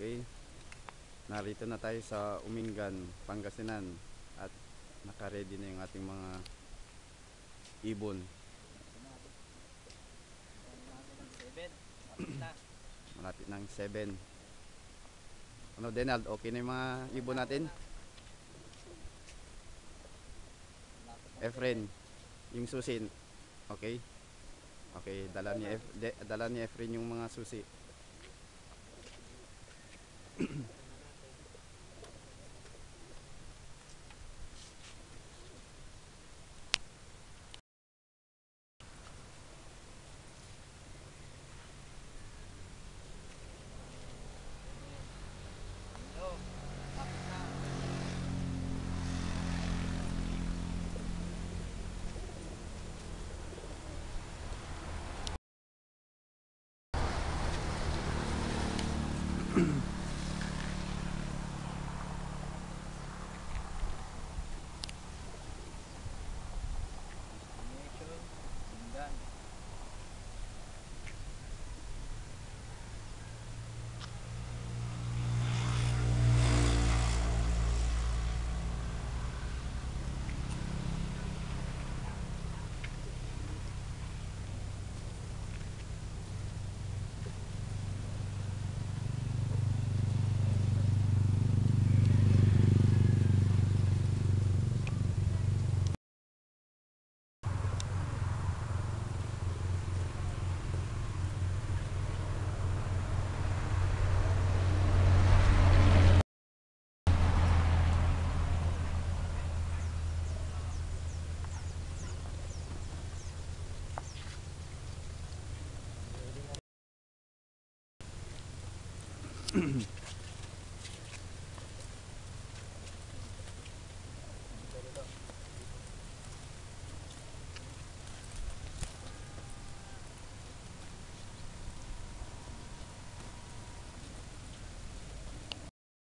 Okay, narito na tayo sa Umingan, Pangasinan at naka-ready na yung ating mga ibon. Malapit ng 7. Ano, Denald, okay na yung mga ibon natin? Efren, yung susi, okay? Okay, dala ni Efren yung mga susi.